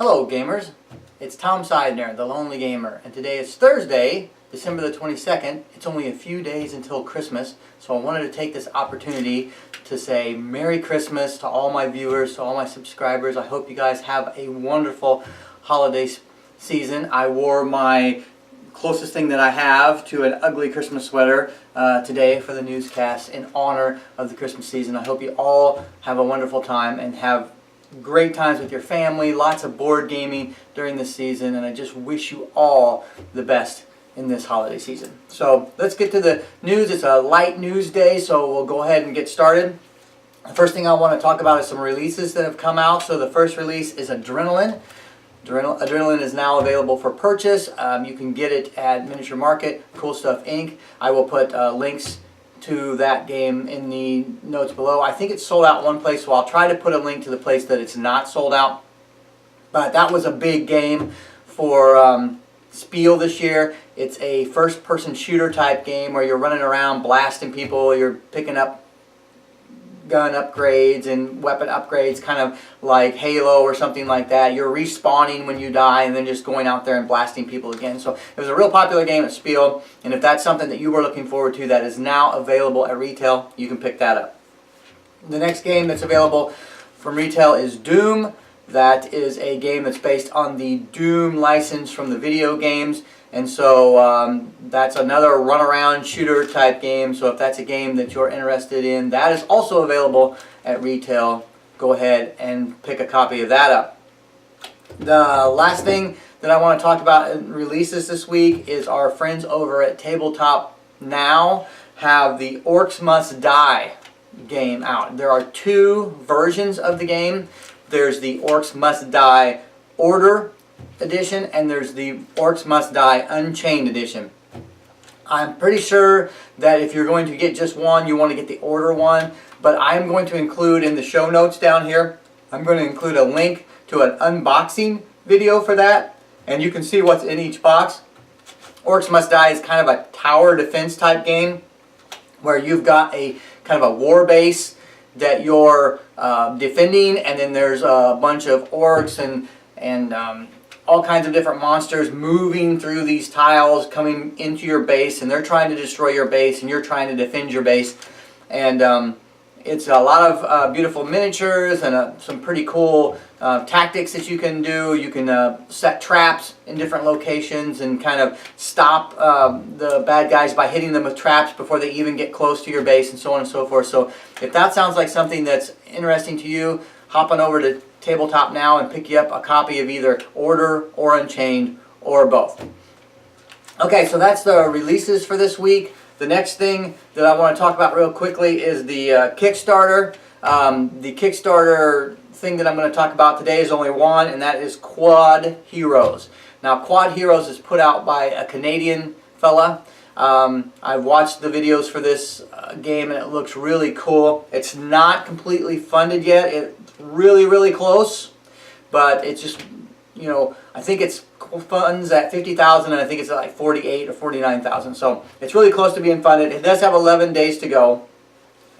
Hello gamers, it's Tom Sidener, the Lonely Gamer, and today is Thursday, December the 22nd. It's only a few days until Christmas, so I wanted to take this opportunity to say Merry Christmas to all my viewers, to all my subscribers. I hope you guys have a wonderful holiday season. I wore my closest thing that I have to an ugly Christmas sweater today for the newscast in honor of the Christmas season. I hope you all have a wonderful time and have great times with your family, lots of board gaming during this season, and I just wish you all the best in this holiday season. So let's get to the news. It's a light news day, so we'll go ahead and get started. The first thing I want to talk about is some releases that have come out. So the first release is Adrenaline. Adrenaline is now available for purchase. You can get it at Miniature Market, Cool Stuff Inc. I will put links to that game in the notes below. I think it's sold out one place, so I'll try to put a link to the place that it's not sold out. But that was a big game for Spiel this year. It's a first-person shooter type game where you're running around blasting people, you're picking up gun upgrades and weapon upgrades, kind of like Halo or something like that. You're respawning when you die and then just going out there and blasting people again. So it was a real popular game at Spiel, and if that's something that you were looking forward to that is now available at retail, you can pick that up. The next game that's available from retail is Doom. That is a game that's based on the Doom license from the video games. And so that's another runaround shooter type game. So if that's a game that you're interested in, that is also available at retail. Go ahead and pick a copy of that up. The last thing that I want to talk about in releases this week is our friends over at Tabletop Now have the Orcs Must Die game out. There are two versions of the game. There's the Orcs Must Die Order edition, and there's the Orcs Must Die Unchained edition. I'm pretty sure that if you're going to get just one, you want to get the Order one, but I'm going to include in the show notes down here, I'm going to include a link to an unboxing video for that, and you can see what's in each box. Orcs Must Die is kind of a tower defense type game where you've got a kind of a war base that you're defending, and then there's a bunch of orcs and all kinds of different monsters moving through these tiles, coming into your base, and they're trying to destroy your base, and you're trying to defend your base. And it's a lot of beautiful miniatures and some pretty cool tactics that you can do. You can set traps in different locations and kind of stop the bad guys by hitting them with traps before they even get close to your base, and so on and so forth. So if that sounds like something that's interesting to you, hop on over to Tabletop Now and pick you up a copy of either Order or Unchained or both. Okay, so that's the releases for this week. The next thing that I want to talk about real quickly is the Kickstarter. The Kickstarter thing that I'm going to talk about today is only one, and that is Quodd Heroes. Now, Quodd Heroes is put out by a Canadian fella. I've watched the videos for this game, and it looks really cool. It's not completely funded yet. It's really, really close, but it's just, you know, I think it's funds at $50,000, and I think it's at like $48,000 or $49,000. So it's really close to being funded. It does have 11 days to go.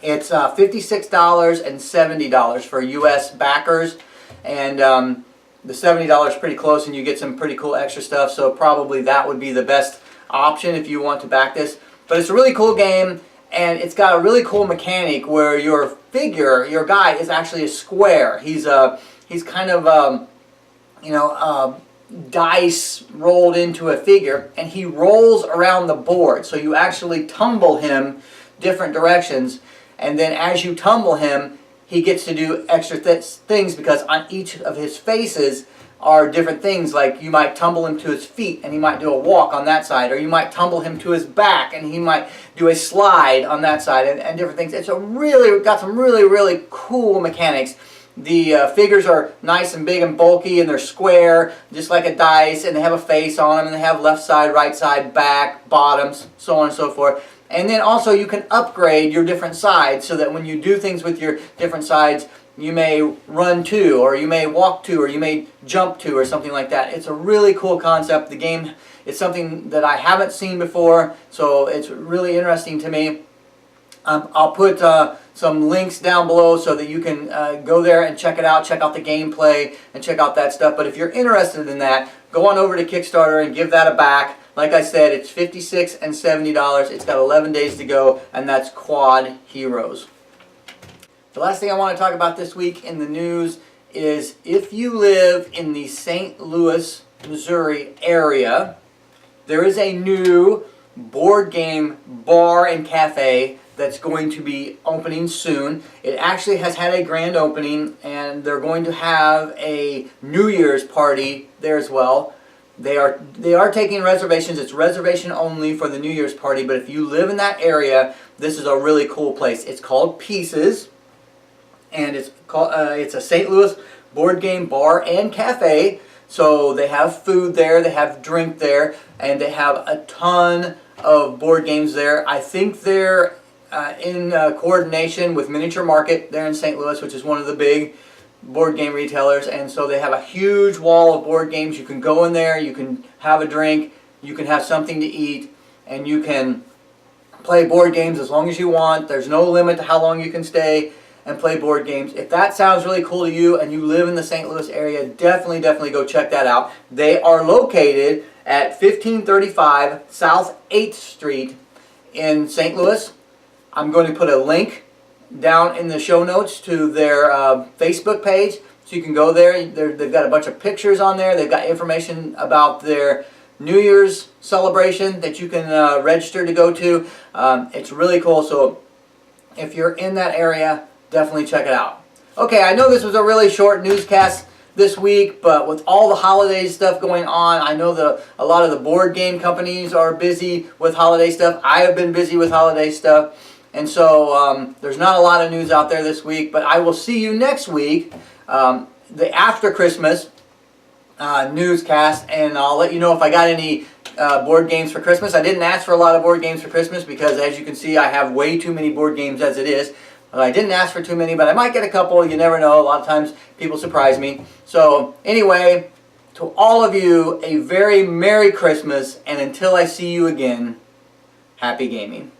It's $56 and $70 for U.S. backers, and the $70 is pretty close, and you get some pretty cool extra stuff. So probably that would be the best option if you want to back this. But it's a really cool game, and it's got a really cool mechanic where your figure, your guy, is actually a square. He's kind of dice rolled into a figure, and he rolls around the board. So you actually tumble him different directions, and then as you tumble him, he gets to do extra things, because on each of his faces are different things. Like you might tumble him to his feet and he might do a walk on that side, or you might tumble him to his back and he might do a slide on that side, and different things. It's got some really cool mechanics. The figures are nice and big and bulky, and they're square just like a dice, and they have a face on them, and they have left side, right side, back, bottoms, so on and so forth. And then also you can upgrade your different sides so that when you do things with your different sides, you may run to, or you may walk to, or you may jump to, or something like that. It's a really cool concept. The game is something that I haven't seen before, so it's really interesting to me. I'll put some links down below so that you can go there and check it out, check out the gameplay, and check out that stuff. But if you're interested in that, go on over to Kickstarter and give that a back. Like I said, it's $56 and $70. It's got 11 days to go, and that's Quodd Heroes. The last thing I want to talk about this week in the news is if you live in the St. Louis, Missouri area, there is a new board game bar and cafe that's going to be opening soon. It actually has had a grand opening, and they're going to have a New Year's party there as well. They are taking reservations. It's reservation only for the New Year's party, but if you live in that area, this is a really cool place. It's called Pieces, and it's a St. Louis board game bar and cafe. So they have food there, they have drink there, and they have a ton of board games there. I think they're in coordination with Miniature Market there in St. Louis, which is one of the big board game retailers. And so they have a huge wall of board games. You can go in there, you can have a drink, you can have something to eat, and you can play board games as long as you want. There's no limit to how long you can stay and play board games. If that sounds really cool to you and you live in the St. Louis area, definitely go check that out. They are located at 1535 South 8th Street in St. Louis. I'm going to put a link down in the show notes to their Facebook page, so you can go there. They've got a bunch of pictures on there. They've got information about their New Year's celebration that you can register to go to. It's really cool, so if you're in that area, definitely check it out. Okay, I know this was a really short newscast this week, but with all the holiday stuff going on, I know that a lot of the board game companies are busy with holiday stuff. I have been busy with holiday stuff, and so there's not a lot of news out there this week, but I will see you next week, the after Christmas newscast, and I'll let you know if I got any board games for Christmas. I didn't ask for a lot of board games for Christmas because, as you can see, I have way too many board games as it is. I didn't ask for too many, but I might get a couple. You never know. A lot of times people surprise me. So anyway, to all of you, a very Merry Christmas, and until I see you again, happy gaming.